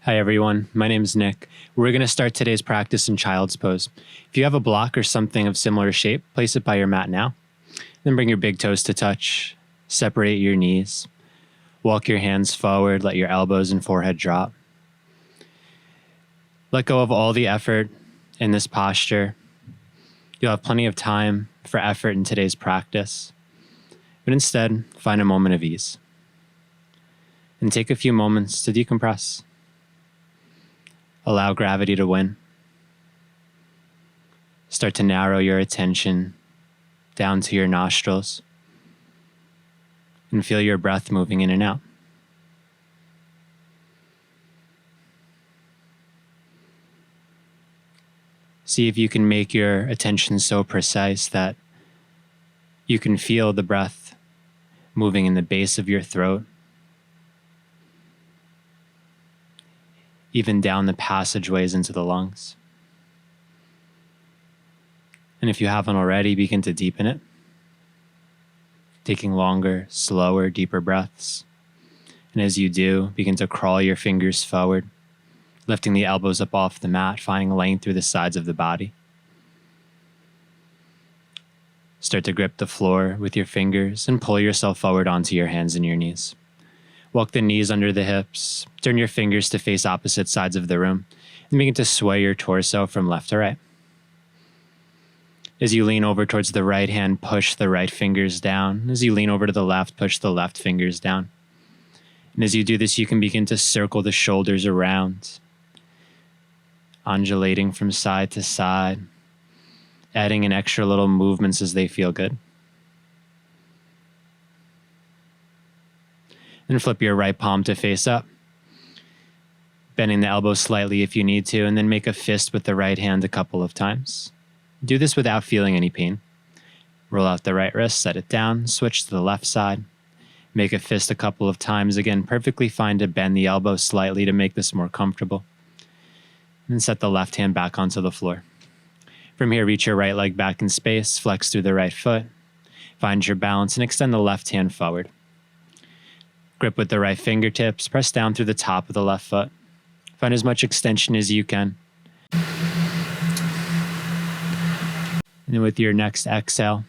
Hi everyone, my name is Nick. We're going to start today's practice in child's pose. If you have a block or something of similar shape, place it by your mat now. Then bring your big toes to touch. Separate your knees. Walk your hands forward, let your elbows and forehead drop. Let go of all the effort in this posture. You'll have plenty of time for effort in today's practice, but instead, find a moment of ease. And take a few moments to decompress. Allow gravity to win. Start to narrow your attention down to your nostrils and feel your breath moving in and out. See if you can make your attention so precise that you can feel the breath moving in the base of your throat, even down the passageways into the lungs. And if you haven't already, begin to deepen it, taking longer, slower, deeper breaths. And as you do, begin to crawl your fingers forward, lifting the elbows up off the mat, finding length through the sides of the body. Start to grip the floor with your fingers and pull yourself forward onto your hands and your knees. Walk the knees under the hips, turn your fingers to face opposite sides of the room, and begin to sway your torso from left to right. As you lean over towards the right hand, push the right fingers down. As you lean over to the left, push the left fingers down. And as you do this, you can begin to circle the shoulders around, undulating from side to side, adding in extra little movements as they feel good. Then flip your right palm to face up, bending the elbow slightly if you need to, and then make a fist with the right hand a couple of times. Do this without feeling any pain. Roll out the right wrist, set it down, switch to the left side. Make a fist a couple of times. Again, perfectly fine to bend the elbow slightly to make this more comfortable. And set the left hand back onto the floor. From here, reach your right leg back in space, flex through the right foot, find your balance, and extend the left hand forward. Grip with the right fingertips, press down through the top of the left foot. Find as much extension as you can. And then with your next exhale,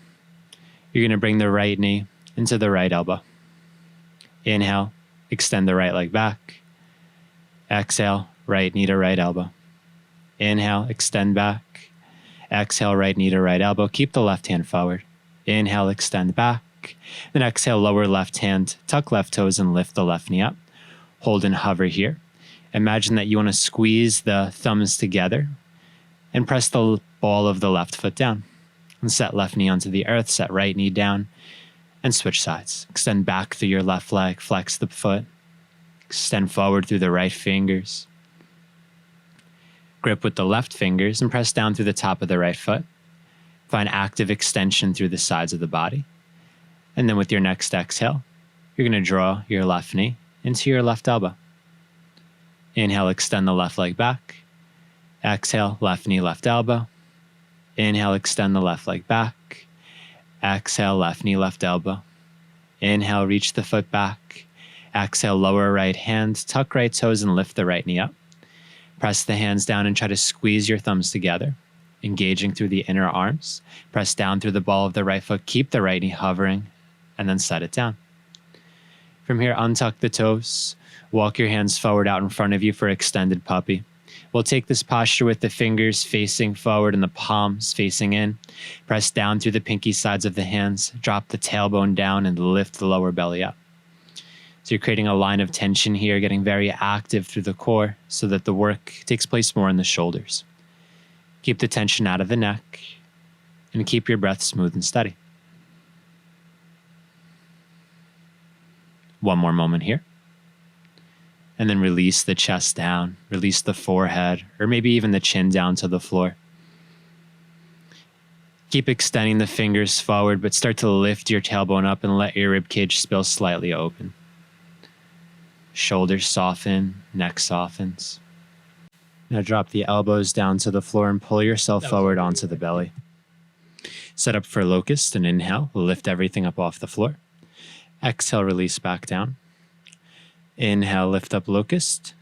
you're going to bring the right knee into the right elbow. Inhale, extend the right leg back. Exhale, right knee to right elbow. Inhale, extend back. Exhale, right knee to right elbow. Keep the left hand forward. Inhale, extend back. Then exhale, lower left hand, tuck left toes and lift the left knee up. Hold and hover here. Imagine that you want to squeeze the thumbs together and press the ball of the left foot down. And set left knee onto the earth, set right knee down, and switch sides. Extend back through your left leg, flex the foot. Extend forward through the right fingers. Grip with the left fingers and press down through the top of the right foot. Find active extension through the sides of the body. And then with your next exhale, you're going to draw your left knee into your left elbow. Inhale, extend the left leg back. Exhale, left knee, left elbow. Inhale, extend the left leg back. Exhale, left knee, left elbow. Inhale, reach the foot back. Exhale, lower right hand, tuck right toes and lift the right knee up. Press the hands down and try to squeeze your thumbs together, engaging through the inner arms. Press down through the ball of the right foot, keep the right knee hovering, and then set it down. From here, untuck the toes. Walk your hands forward out in front of you for extended puppy. We'll take this posture with the fingers facing forward and the palms facing in. Press down through the pinky sides of the hands. Drop the tailbone down and lift the lower belly up. So you're creating a line of tension here, getting very active through the core so that the work takes place more in the shoulders. Keep the tension out of the neck and keep your breath smooth and steady. One more moment here. And then release the chest down, release the forehead, or maybe even the chin down to the floor. Keep extending the fingers forward, but start to lift your tailbone up and let your ribcage spill slightly open. Shoulders soften, neck softens. Now drop the elbows down to the floor and pull yourself forward onto the belly. Set up for locust and inhale, lift everything up off the floor. Exhale, release back down. Inhale, lift up locust.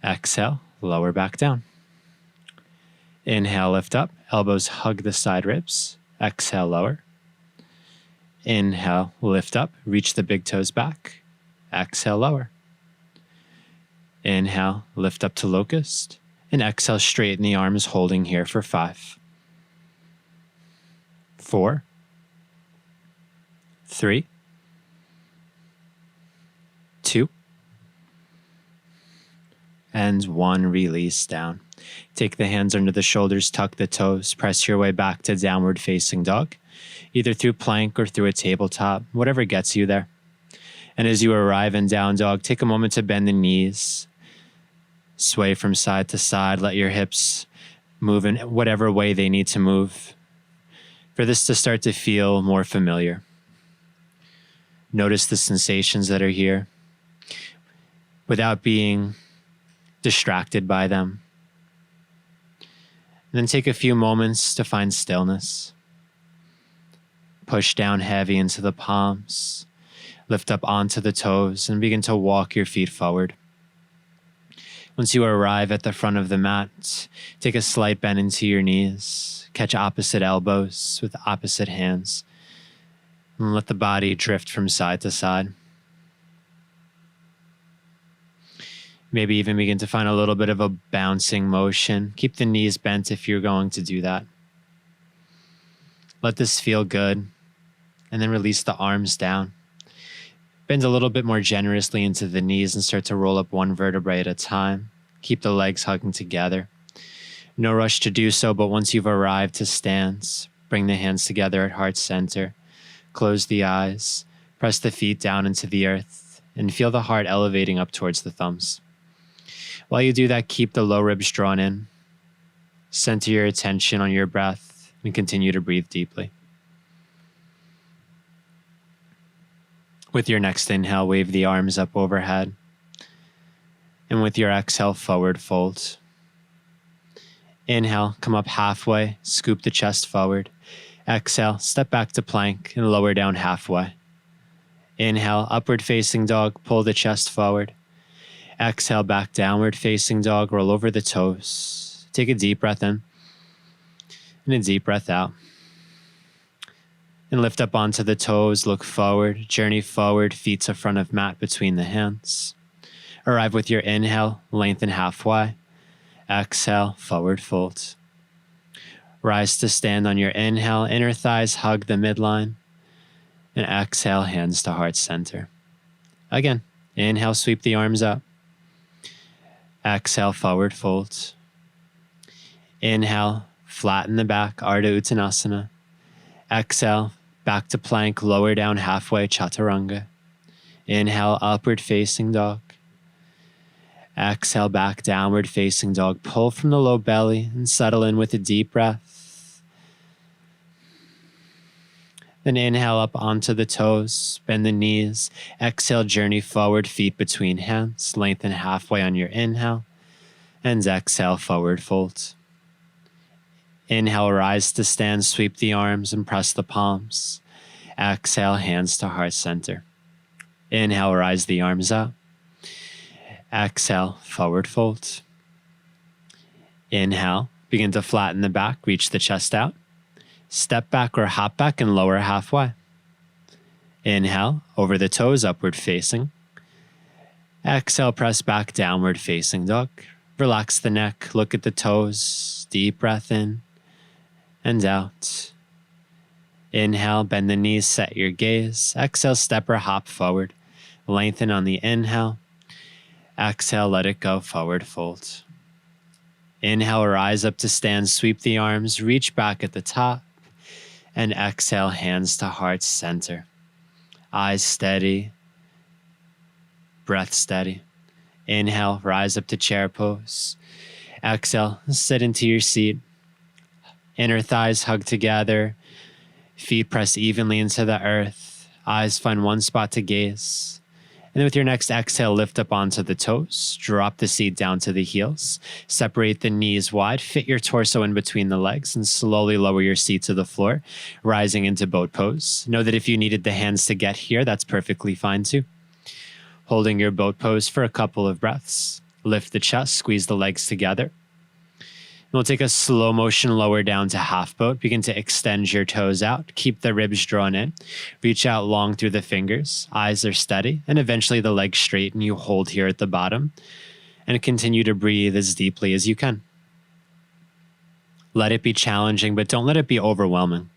Exhale, lower back down. Inhale, lift up. Elbows hug the side ribs. Exhale, lower. Inhale, lift up. Reach the big toes back. Exhale, lower. Inhale, lift up to locust. And exhale, straighten the arms, holding here for 5, 4, 3, 2, and 1. Release down. Take the hands under the shoulders, tuck the toes, press your way back to downward facing dog, either through plank or through a tabletop, whatever gets you there. And as you arrive in down dog, take a moment to bend the knees, sway from side to side, let your hips move in whatever way they need to move for this to start to feel more familiar. Notice the sensations that are here without being distracted by them. And then take a few moments to find stillness. Push down heavy into the palms, lift up onto the toes, and begin to walk your feet forward. Once you arrive at the front of the mat, take a slight bend into your knees, catch opposite elbows with opposite hands, and let the body drift from side to side. Maybe even begin to find a little bit of a bouncing motion. Keep the knees bent if you're going to do that. Let this feel good, and then release the arms down. Bend a little bit more generously into the knees and start to roll up one vertebrae at a time. Keep the legs hugging together. No rush to do so, but once you've arrived to stance, bring the hands together at heart center. Close the eyes, press the feet down into the earth, and feel the heart elevating up towards the thumbs. While you do that, keep the low ribs drawn in. Center your attention on your breath and continue to breathe deeply. With your next inhale, wave the arms up overhead. And with your exhale, forward fold. Inhale, come up halfway, scoop the chest forward. Exhale, step back to plank and lower down halfway. Inhale, upward facing dog, pull the chest forward. Exhale, back downward facing dog, roll over the toes. Take a deep breath in and a deep breath out. And lift up onto the toes, look forward, journey forward, feet to front of mat between the hands. Arrive with your inhale, lengthen halfway. Exhale, forward fold. Rise to stand on your inhale, inner thighs hug the midline. And exhale, hands to heart center. Again, inhale, sweep the arms up. Exhale, forward fold. Inhale, flatten the back, Ardha Uttanasana. Exhale, back to plank, lower down halfway, Chaturanga. Inhale, upward facing dog. Exhale, back downward facing dog. Pull from the low belly and settle in with a deep breath. Then inhale up onto the toes, bend the knees. Exhale, journey forward, feet between hands. Lengthen halfway on your inhale. And exhale, forward fold. Inhale, rise to stand, sweep the arms and press the palms. Exhale, hands to heart center. Inhale, rise the arms up. Exhale, forward fold. Inhale, begin to flatten the back, reach the chest out. Step back or hop back and lower halfway. Inhale, over the toes, upward facing. Exhale, press back, downward facing dog. Relax the neck, look at the toes, deep breath in and out. Inhale, bend the knees, set your gaze. Exhale, step or hop forward. Lengthen on the inhale. Exhale, let it go, forward fold. Inhale, rise up to stand, sweep the arms, reach back at the top. And exhale, hands to heart center. Eyes steady, breath steady. Inhale, rise up to chair pose. Exhale, sit into your seat. Inner thighs hug together. Feet press evenly into the earth. Eyes find one spot to gaze. And then with your next exhale, lift up onto the toes. Drop the seat down to the heels. Separate the knees wide. Fit your torso in between the legs and slowly lower your seat to the floor, rising into boat pose. Know that if you needed the hands to get here, that's perfectly fine too. Holding your boat pose for a couple of breaths. Lift the chest, squeeze the legs together. We'll take a slow motion lower down to half boat. Begin to extend your toes out. Keep the ribs drawn in. Reach out long through the fingers. Eyes are steady. And eventually the legs straight, and you hold here at the bottom. And continue to breathe as deeply as you can. Let it be challenging, but don't let it be overwhelming,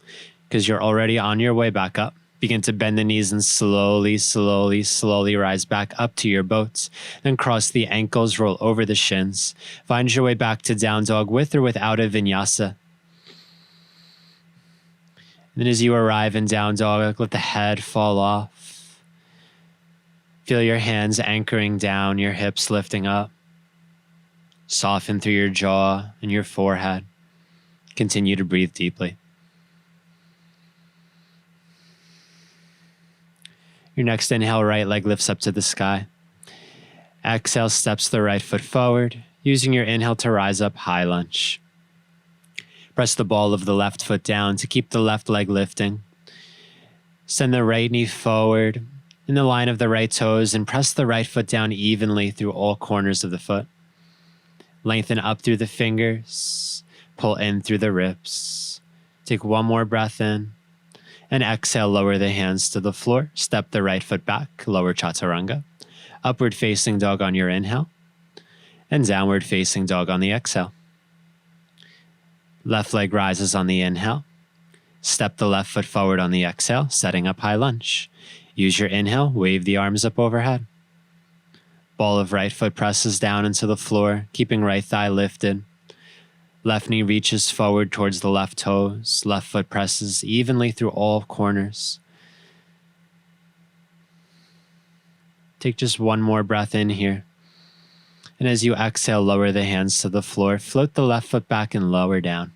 because you're already on your way back up. Begin to bend the knees and slowly, slowly, slowly rise back up to your boats. Then cross the ankles, roll over the shins. Find your way back to down dog with or without a vinyasa. Then as you arrive in down dog, let the head fall off. Feel your hands anchoring down, your hips lifting up. Soften through your jaw and your forehead. Continue to breathe deeply. Your next inhale, right leg lifts up to the sky. Exhale, steps the right foot forward, using your inhale to rise up, high lunge. Press the ball of the left foot down to keep the left leg lifting. Send the right knee forward in the line of the right toes and press the right foot down evenly through all corners of the foot. Lengthen up through the fingers, pull in through the ribs. Take one more breath in. And exhale, lower the hands to the floor. Step the right foot back, lower chaturanga. Upward facing dog on your inhale. And downward facing dog on the exhale. Left leg rises on the inhale. Step the left foot forward on the exhale, setting up high lunge. Use your inhale, wave the arms up overhead. Ball of right foot presses down into the floor, keeping right thigh lifted. Left knee reaches forward towards the left toes. Left foot presses evenly through all corners. Take just one more breath in here. And as you exhale, lower the hands to the floor. Float the left foot back and lower down.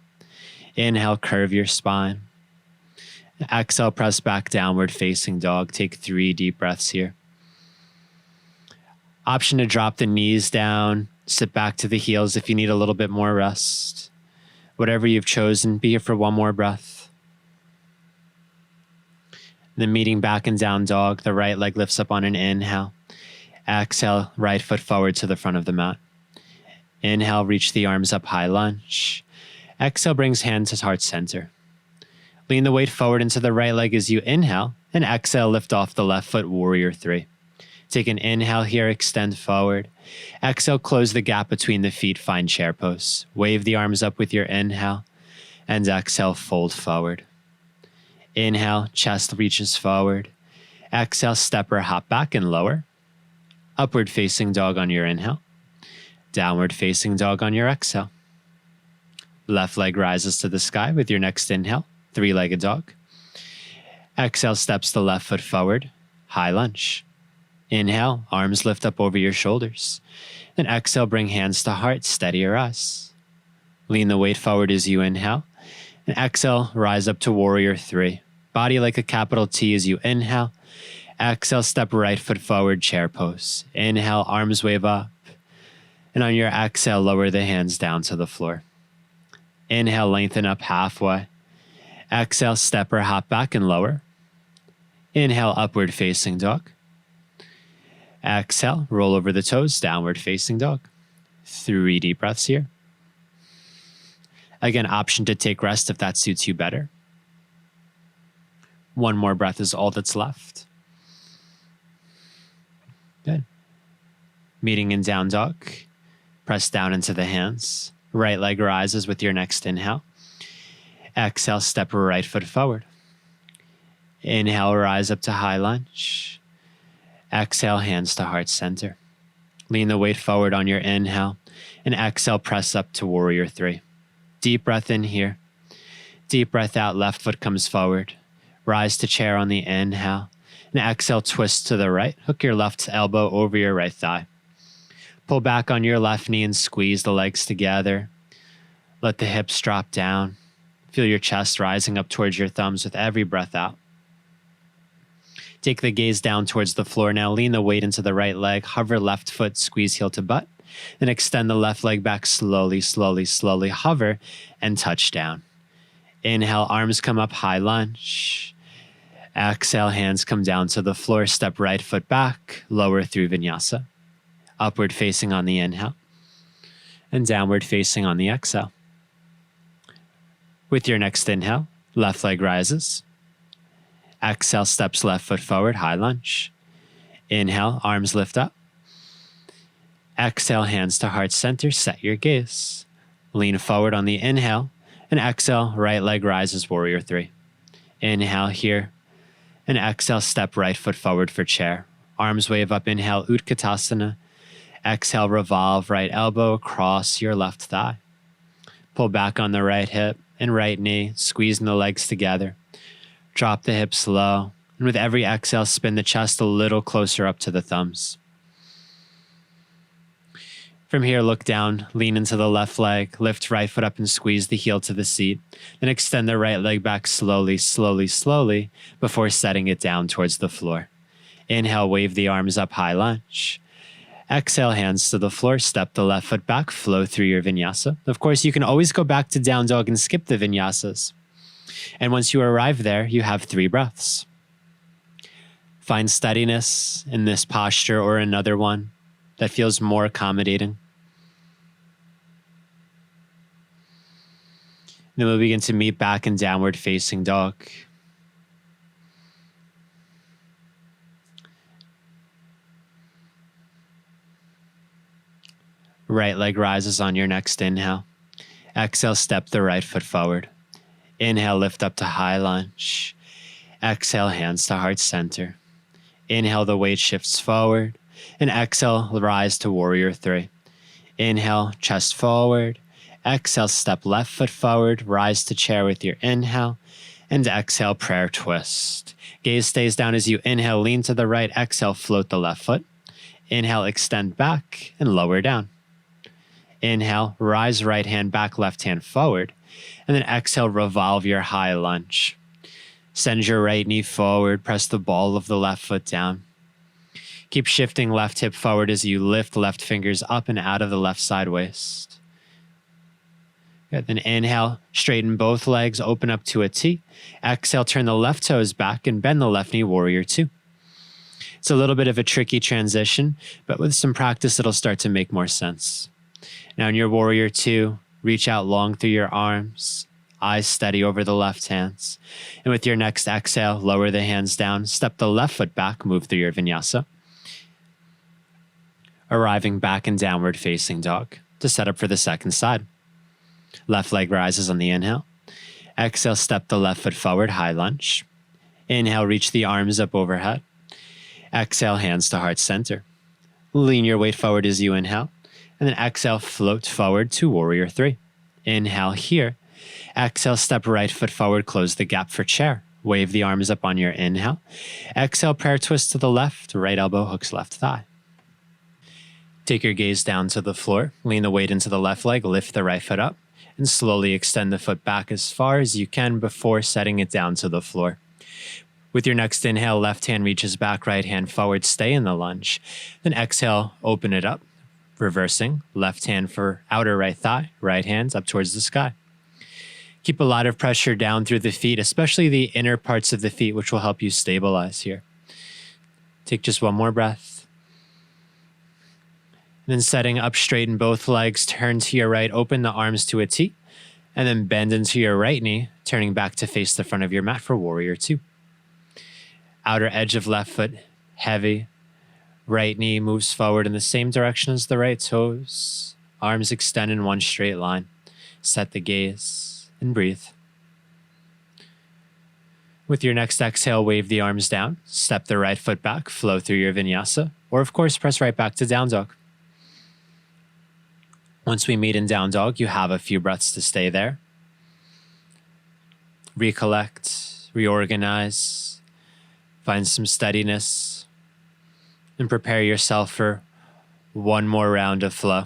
Inhale, curve your spine. Exhale, press back, downward facing dog. Take 3 deep breaths here. Option to drop the knees down. Sit back to the heels if you need a little bit more rest. Whatever you've chosen, be here for one more breath. Then meeting back in down dog, the right leg lifts up on an inhale. Exhale, right foot forward to the front of the mat. Inhale, reach the arms up, high lunge. Exhale, brings hand to heart center. Lean the weight forward into the right leg as you inhale, and exhale, lift off the left foot, warrior 3. Take an inhale here, extend forward. Exhale, close the gap between the feet, find chair pose. Wave the arms up with your inhale, and exhale, fold forward. Inhale, chest reaches forward. Exhale, step or hop back and lower. Upward facing dog on your inhale. Downward facing dog on your exhale. Left leg rises to the sky with your next inhale, 3-legged dog. Exhale, steps the left foot forward, high lunge. Inhale, arms lift up over your shoulders. Then exhale, bring hands to heart, steady your eyes. Lean the weight forward as you inhale. And exhale, rise up to warrior 3. Body like a capital T as you inhale. Exhale, step right foot forward, chair pose. Inhale, arms wave up. And on your exhale, lower the hands down to the floor. Inhale, lengthen up halfway. Exhale, step or hop back and lower. Inhale, upward facing dog. Exhale, roll over the toes, downward facing dog. 3 deep breaths here. Again, option to take rest if that suits you better. One more breath is all that's left. Good. Meeting in down dog. Press down into the hands. Right leg rises with your next inhale. Exhale, step right foot forward. Inhale, rise up to high lunge. Exhale, hands to heart center. Lean the weight forward on your inhale. And exhale, press up to warrior 3. Deep breath in here. Deep breath out, left foot comes forward. Rise to chair on the inhale. And exhale, twist to the right. Hook your left elbow over your right thigh. Pull back on your left knee and squeeze the legs together. Let the hips drop down. Feel your chest rising up towards your thumbs with every breath out. Take the gaze down towards the floor now. Lean the weight into the right leg. Hover left foot, squeeze heel to butt. Then extend the left leg back slowly, slowly, slowly. Hover and touch down. Inhale, arms come up, high lunge. Exhale, hands come down to the floor. Step right foot back, lower through Vinyasa. Upward facing on the inhale and downward facing on the exhale. With your next inhale, left leg rises. Exhale, steps left foot forward, high lunge. Inhale, arms lift up. Exhale, hands to heart center, set your gaze. Lean forward on the inhale, and exhale, right leg rises, warrior three. Inhale here, and exhale, step right foot forward for chair. Arms wave up, inhale, Utkatasana. Exhale, revolve right elbow across your left thigh. Pull back on the right hip and right knee, squeezing the legs together. Drop the hips low, and with every exhale, spin the chest a little closer up to the thumbs. From here, look down, lean into the left leg, lift right foot up and squeeze the heel to the seat. Then extend the right leg back slowly, slowly, slowly before setting it down towards the floor. Inhale, wave the arms up, high lunge. Exhale, hands to the floor, step the left foot back, flow through your vinyasa. Of course, you can always go back to down dog and skip the vinyasas. And once you arrive there, you have 3 breaths. Find steadiness in this posture or another one that feels more accommodating. Then we'll begin to meet back in downward facing dog. Right leg rises on your next inhale. Exhale, step the right foot forward. Inhale, lift up to high lunge. Exhale, hands to heart center. Inhale, the weight shifts forward. And exhale, rise to warrior three. Inhale, chest forward. Exhale, step left foot forward. Rise to chair with your inhale. And exhale, prayer twist. Gaze stays down as you inhale, lean to the right. Exhale, float the left foot. Inhale, extend back and lower down. Inhale, rise right hand back, left hand forward. And then exhale, revolve your high lunge. Send your right knee forward, press the ball of the left foot down. Keep shifting left hip forward as you lift left fingers up and out of the left side waist. Good. Then inhale, straighten both legs, open up to a T. Exhale, turn the left toes back and bend the left knee, warrior two. It's a little bit of a tricky transition, but with some practice, it'll start to make more sense. Now in your warrior two, reach out long through your arms, eyes steady over the left hands. And with your next exhale, lower the hands down, step the left foot back, move through your vinyasa. Arriving back in downward facing dog to set up for the second side. Left leg rises on the inhale. Exhale, step the left foot forward, high lunge. Inhale, reach the arms up overhead. Exhale, hands to heart center. Lean your weight forward as you inhale. And then exhale, float forward to warrior three. Inhale here. Exhale, step right foot forward, close the gap for chair. Wave the arms up on your inhale. Exhale, prayer twist to the left, right elbow hooks left thigh. Take your gaze down to the floor, lean the weight into the left leg, lift the right foot up, and slowly extend the foot back as far as you can before setting it down to the floor. With your next inhale, left hand reaches back, right hand forward, stay in the lunge. Then exhale, open it up, reversing, left hand for outer right thigh, right hands up towards the sky. Keep a lot of pressure down through the feet, especially the inner parts of the feet, which will help you stabilize here. Take just one more breath. And then setting up straight in both legs, turn to your right, open the arms to a T, and then bend into your right knee, turning back to face the front of your mat for warrior two. Outer edge of left foot, heavy. Right knee moves forward in the same direction as the right toes. Arms extend in one straight line. Set the gaze and breathe. With your next exhale, wave the arms down. Step the right foot back, flow through your vinyasa. Or of course, press right back to down dog. Once we meet in down dog, you have a few breaths to stay there. Recollect, reorganize, find some steadiness, and prepare yourself for one more round of flow.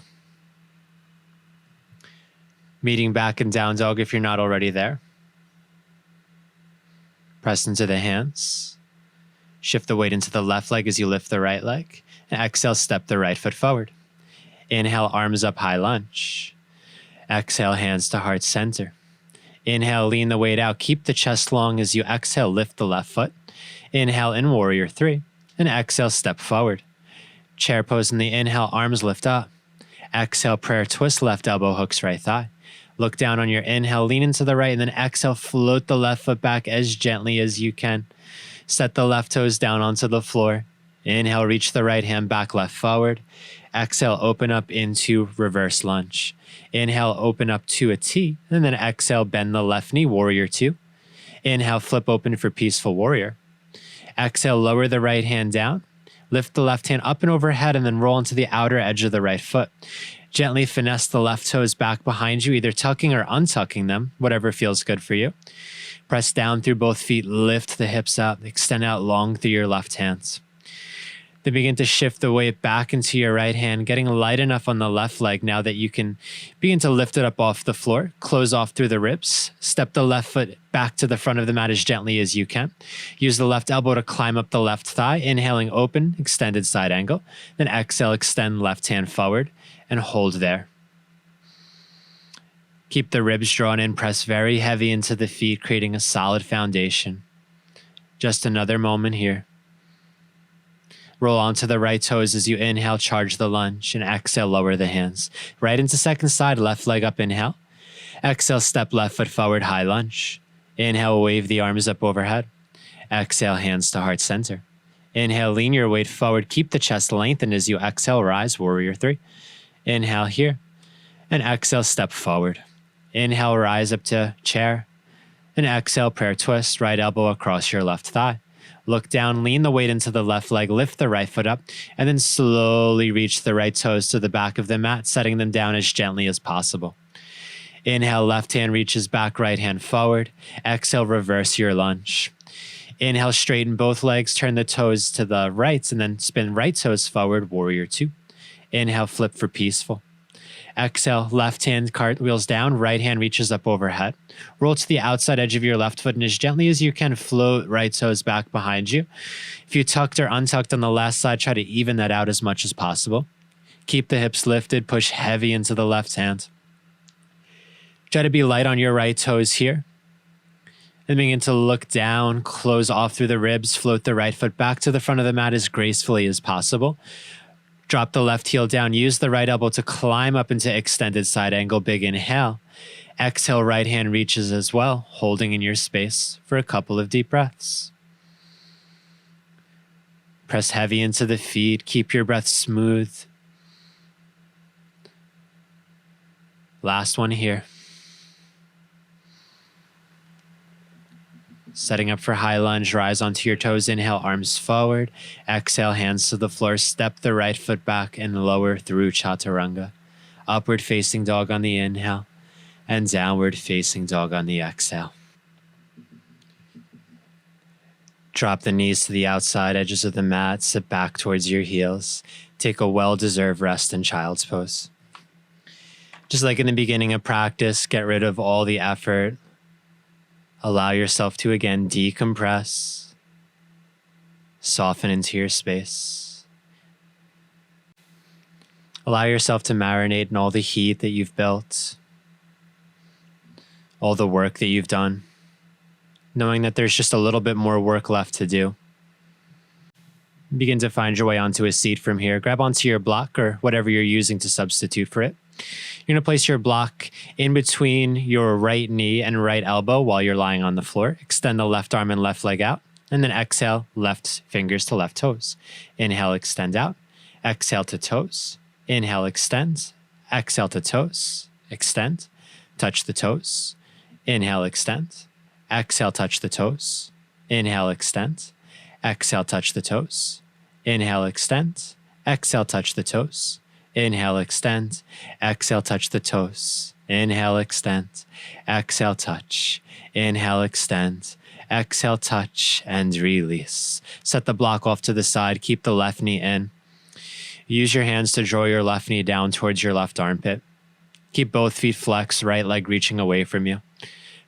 Meeting back in down dog if you're not already there. Press into the hands. Shift the weight into the left leg as you lift the right leg. And exhale, step the right foot forward. Inhale, arms up, high lunge. Exhale, hands to heart center. Inhale, lean the weight out. Keep the chest long as you exhale, lift the left foot. Inhale in warrior three. And exhale, step forward. Chair pose in the inhale, arms lift up. Exhale, prayer twist, left elbow hooks right thigh. Look down on your inhale, lean into the right, and then exhale, float the left foot back as gently as you can. Set the left toes down onto the floor. Inhale, reach the right hand back, left forward. Exhale, open up into reverse lunge. Inhale, open up to a T, and then exhale, bend the left knee, warrior two. Inhale, flip open for peaceful warrior. Exhale, lower the right hand down. Lift the left hand up and overhead, and then roll into the outer edge of the right foot. Gently finesse the left toes back behind you, either tucking or untucking them, whatever feels good for you. Press down through both feet, lift the hips up, extend out long through your left hands. Then begin to shift the weight back into your right hand, getting light enough on the left leg now that you can begin to lift it up off the floor, close off through the ribs, step the left foot back to the front of the mat as gently as you can. Use the left elbow to climb up the left thigh, inhaling open, extended side angle. Then exhale, extend left hand forward and hold there. Keep the ribs drawn in, press very heavy into the feet, creating a solid foundation. Just another moment here. Roll onto the right toes as you inhale, charge the lunge, and exhale, lower the hands. Right into second side, left leg up, inhale. Exhale, step left foot forward, high lunge. Inhale, wave the arms up overhead. Exhale, hands to heart center. Inhale, lean your weight forward, keep the chest lengthened as you exhale, rise, warrior three. Inhale here, and exhale, step forward. Inhale, rise up to chair, and exhale, prayer twist, right elbow across your left thigh. Look down, lean the weight into the left leg, lift the right foot up, and then slowly reach the right toes to the back of the mat, setting them down as gently as possible. Inhale, left hand reaches back, right hand forward. Exhale, reverse your lunge. Inhale, straighten both legs, turn the toes to the right, and then spin right toes forward, warrior two. Inhale, flip for peaceful. Exhale, left hand cartwheels down, right hand reaches up overhead. Roll to the outside edge of your left foot and as gently as you can, float right toes back behind you. If you tucked or untucked on the last side, try to even that out as much as possible. Keep the hips lifted, push heavy into the left hand. Try to be light on your right toes here. And begin to look down, close off through the ribs, float the right foot back to the front of the mat as gracefully as possible. Drop the left heel down. Use the right elbow to climb up into extended side angle. Big inhale. Exhale, right hand reaches as well, holding in your space for a couple of deep breaths. Press heavy into the feet. Keep your breath smooth. Last one here. Setting up for high lunge, rise onto your toes, inhale, arms forward. Exhale, hands to the floor, step the right foot back and lower through chaturanga. Upward facing dog on the inhale and downward facing dog on the exhale. Drop the knees to the outside edges of the mat, sit back towards your heels. Take a well-deserved rest in child's pose. Just like in the beginning of practice, get rid of all the effort. Allow yourself to again decompress, soften into your space. Allow yourself to marinate in all the heat that you've built, all the work that you've done, knowing that there's just a little bit more work left to do. Begin to find your way onto a seat from here. Grab onto your block or whatever you're using to substitute for it. You're going to place your block in between your right knee and right elbow while you're lying on the floor. Extend the left arm and left leg out. And then exhale, left fingers to left toes. Inhale, extend out. Exhale to toes. Inhale, extend. Exhale to toes. Extend. Touch the toes. Inhale, extend. Exhale, touch the toes. Inhale, extend. Exhale, touch the toes. Inhale, extend. Exhale, touch the toes. Inhale, extend. Exhale, touch the toes. Inhale, extend. Exhale, touch. Inhale, extend. Exhale, touch, and release. Set the block off to the side. Keep the left knee in. Use your hands to draw your left knee down towards your left armpit. Keep both feet flexed, right leg reaching away from you.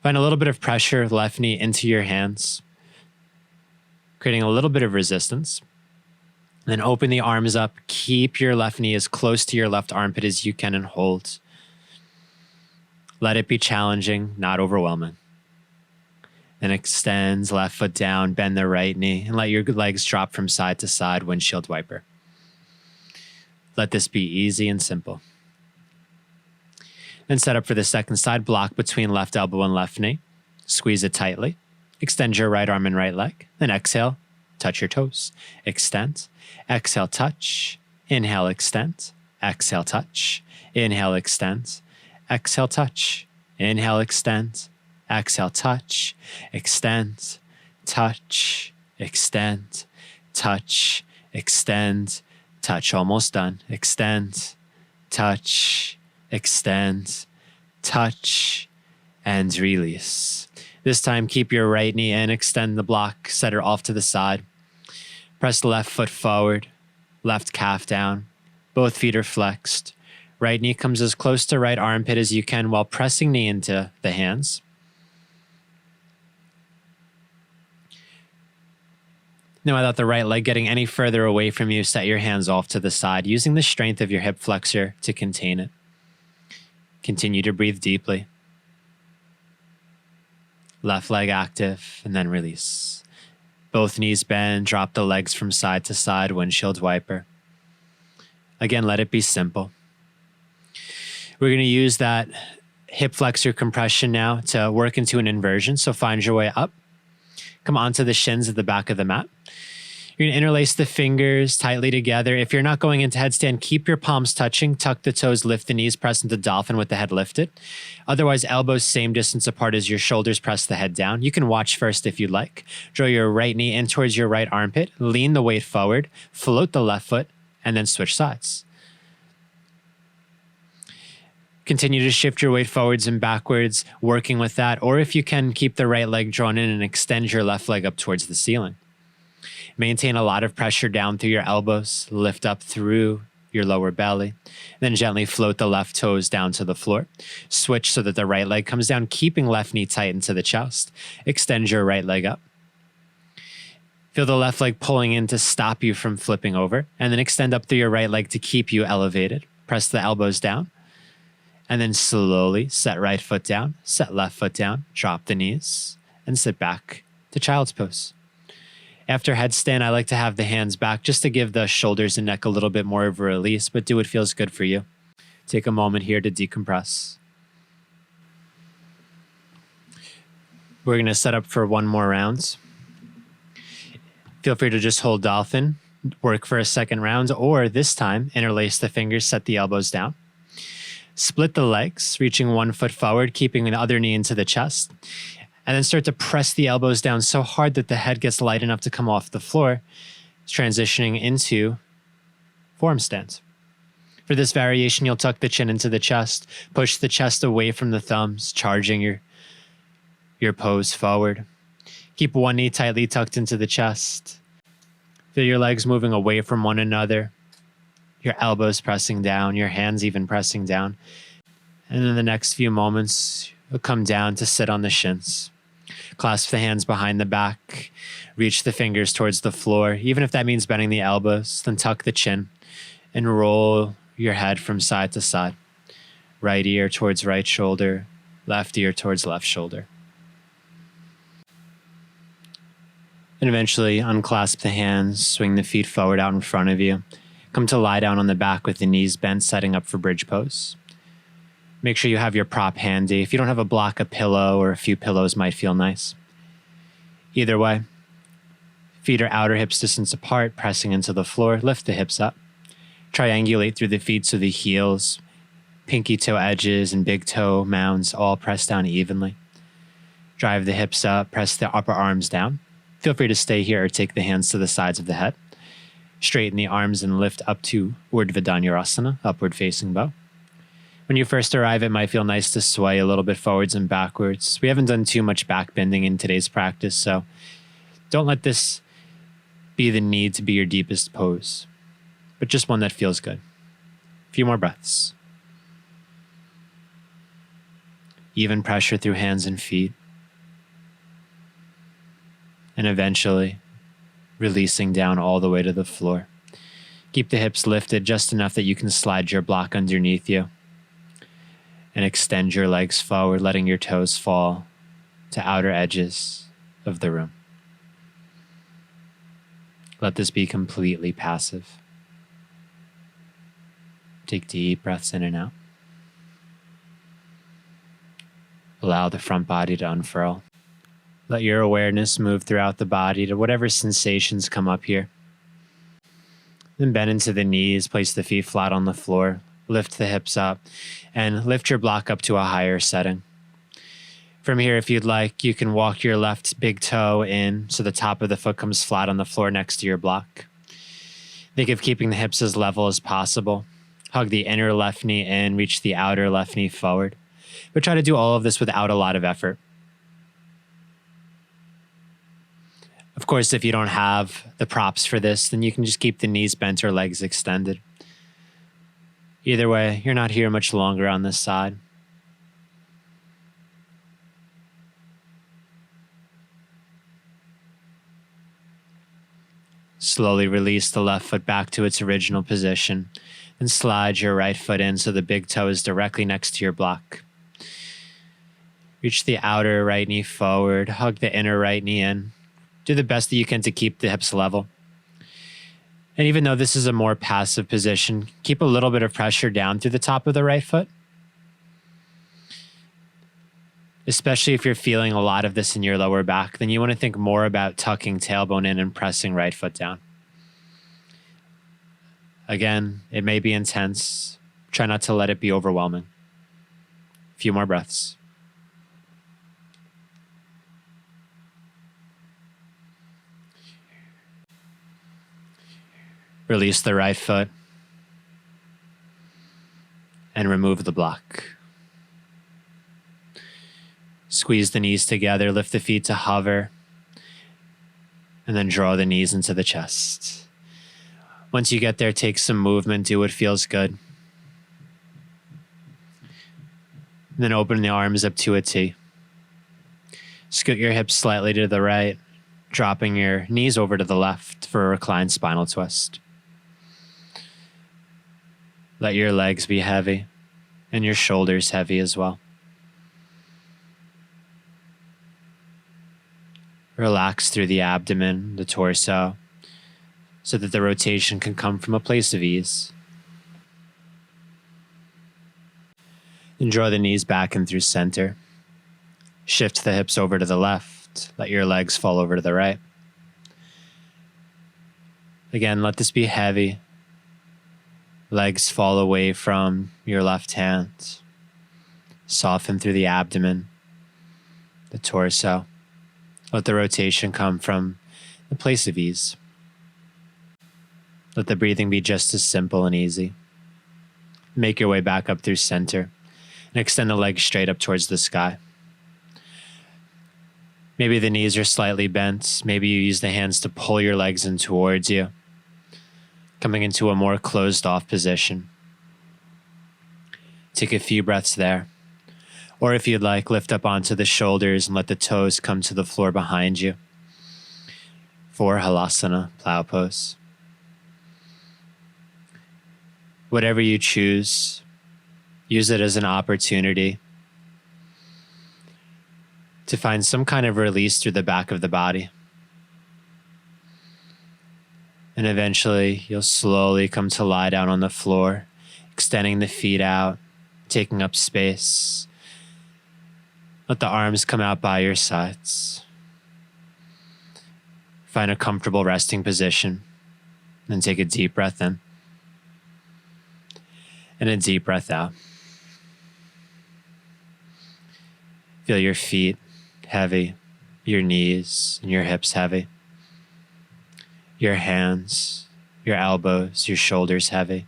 Find a little bit of pressure, left knee into your hands, creating a little bit of resistance. Then open the arms up. Keep your left knee as close to your left armpit as you can and hold. Let it be challenging, not overwhelming. Then extend, left foot down, bend the right knee, and let your legs drop from side to side, windshield wiper. Let this be easy and simple. Then set up for the second side, block between left elbow and left knee. Squeeze it tightly. Extend your right arm and right leg. Then exhale, touch your toes. Extend. Exhale, touch. Inhale, extend. Exhale, touch. Inhale, extend. Exhale, touch. Inhale, extend. Exhale, touch. Extend. Touch. Extend. Touch. Extend. Touch. Almost done. Extend. Touch. Extend. Touch. And release. This time, keep your right knee in. Extend the block. Set her off to the side. Press the left foot forward. Left calf down. Both feet are flexed. Right knee comes as close to right armpit as you can while pressing knee into the hands. Now, without the right leg getting any further away from you, set your hands off to the side, using the strength of your hip flexor to contain it. Continue to breathe deeply. Left leg active, and then release. Both knees bend, drop the legs from side to side, windshield wiper. Again, let it be simple. We're going to use that hip flexor compression now to work into an inversion. So find your way up. Come onto the shins at the back of the mat. You're going to interlace the fingers tightly together. If you're not going into headstand, keep your palms touching. Tuck the toes, lift the knees, press into dolphin with the head lifted. Otherwise, elbows same distance apart as your shoulders, press the head down. You can watch first if you'd like. Draw your right knee in towards your right armpit. Lean the weight forward. Float the left foot, and then switch sides. Continue to shift your weight forwards and backwards, working with that. Or if you can, keep the right leg drawn in and extend your left leg up towards the ceiling. Maintain a lot of pressure down through your elbows. Lift up through your lower belly. Then gently float the left toes down to the floor. Switch so that the right leg comes down, keeping left knee tight into the chest. Extend your right leg up. Feel the left leg pulling in to stop you from flipping over. And then extend up through your right leg to keep you elevated. Press the elbows down. And then slowly set right foot down, set left foot down, drop the knees, and sit back to child's pose. After headstand, I like to have the hands back just to give the shoulders and neck a little bit more of a release, but do what feels good for you. Take a moment here to decompress. We're going to set up for one more round. Feel free to just hold dolphin, work for a second round, or this time, interlace the fingers, set the elbows down. Split the legs, reaching one foot forward, keeping the other knee into the chest. And then start to press the elbows down so hard that the head gets light enough to come off the floor, transitioning into forearm stance. For this variation, you'll tuck the chin into the chest, push the chest away from the thumbs, charging your pose forward. Keep one knee tightly tucked into the chest. Feel your legs moving away from one another. Your elbows pressing down, your hands even pressing down. And in the next few moments, you'll come down to sit on the shins. Clasp the hands behind the back. Reach the fingers towards the floor. Even if that means bending the elbows, then tuck the chin and roll your head from side to side. Right ear towards right shoulder, left ear towards left shoulder. And eventually unclasp the hands, swing the feet forward out in front of you. Come to lie down on the back with the knees bent, setting up for bridge pose. Make sure you have your prop handy. If you don't have a block, a pillow or a few pillows might feel nice. Either way, feet are outer hips distance apart, pressing into the floor. Lift the hips up. Triangulate through the feet so the heels, pinky toe edges, and big toe mounds all press down evenly. Drive the hips up, press the upper arms down. Feel free to stay here or take the hands to the sides of the head. Straighten the arms and lift up to Urdhva Dhanurasana, upward facing bow. When you first arrive, it might feel nice to sway a little bit forwards and backwards. We haven't done too much back bending in today's practice, so don't let this be the need to be your deepest pose, but just one that feels good. A few more breaths. Even pressure through hands and feet. And eventually, releasing down all the way to the floor. Keep the hips lifted just enough that you can slide your block underneath you. And extend your legs forward, letting your toes fall to outer edges of the room. Let this be completely passive. Take deep breaths in and out. Allow the front body to unfurl. Let your awareness move throughout the body to whatever sensations come up here. Then bend into the knees, place the feet flat on the floor, lift the hips up, and lift your block up to a higher setting. From here, if you'd like, you can walk your left big toe in so the top of the foot comes flat on the floor next to your block. Think of keeping the hips as level as possible. Hug the inner left knee in, reach the outer left knee forward. But try to do all of this without a lot of effort. Of course, if you don't have the props for this, then you can just keep the knees bent or legs extended. Either way, you're not here much longer on this side. Slowly release the left foot back to its original position, and slide your right foot in so the big toe is directly next to your block. Reach the outer right knee forward, hug the inner right knee in. Do the best that you can to keep the hips level. And even though this is a more passive position, keep a little bit of pressure down through the top of the right foot. Especially if you're feeling a lot of this in your lower back, then you want to think more about tucking tailbone in and pressing right foot down. Again, it may be intense. Try not to let it be overwhelming. A few more breaths. Release the right foot and remove the block. Squeeze the knees together, lift the feet to hover, and then draw the knees into the chest. Once you get there, take some movement, do what feels good. And then open the arms up to a T. Scoot your hips slightly to the right, dropping your knees over to the left for a reclined spinal twist. Let your legs be heavy and your shoulders heavy as well. Relax through the abdomen, the torso, so that the rotation can come from a place of ease. Then draw the knees back and through center. Shift the hips over to the left. Let your legs fall over to the right. Again, let this be heavy. Legs fall away from your left hand. Soften through the abdomen, the torso. Let the rotation come from a place of ease. Let the breathing be just as simple and easy. Make your way back up through center and extend the legs straight up towards the sky. Maybe the knees are slightly bent. Maybe you use the hands to pull your legs in towards you, coming into a more closed off position. Take a few breaths there. Or if you'd like, lift up onto the shoulders and let the toes come to the floor behind you for Halasana, plow pose. Whatever you choose, use it as an opportunity to find some kind of release through the back of the body. And eventually, you'll slowly come to lie down on the floor, extending the feet out, taking up space. Let the arms come out by your sides. Find a comfortable resting position. Then take a deep breath in. And a deep breath out. Feel your feet heavy, your knees and your hips heavy. Your hands, your elbows, your shoulders heavy.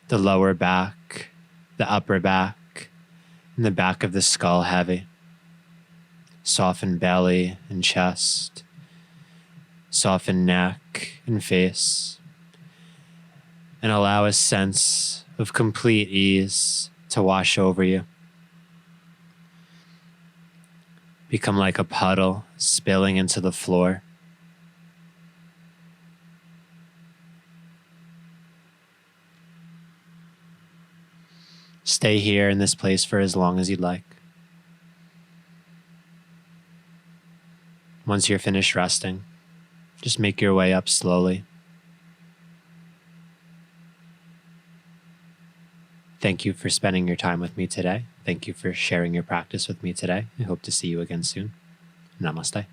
The lower back, the upper back, and the back of the skull heavy. Soften belly and chest. Soften neck and face. And allow a sense of complete ease to wash over you. Become like a puddle spilling into the floor. Stay here in this place for as long as you'd like. Once you're finished resting, just make your way up slowly. Thank you for spending your time with me today. Thank you for sharing your practice with me today. I hope to see you again soon. Namaste.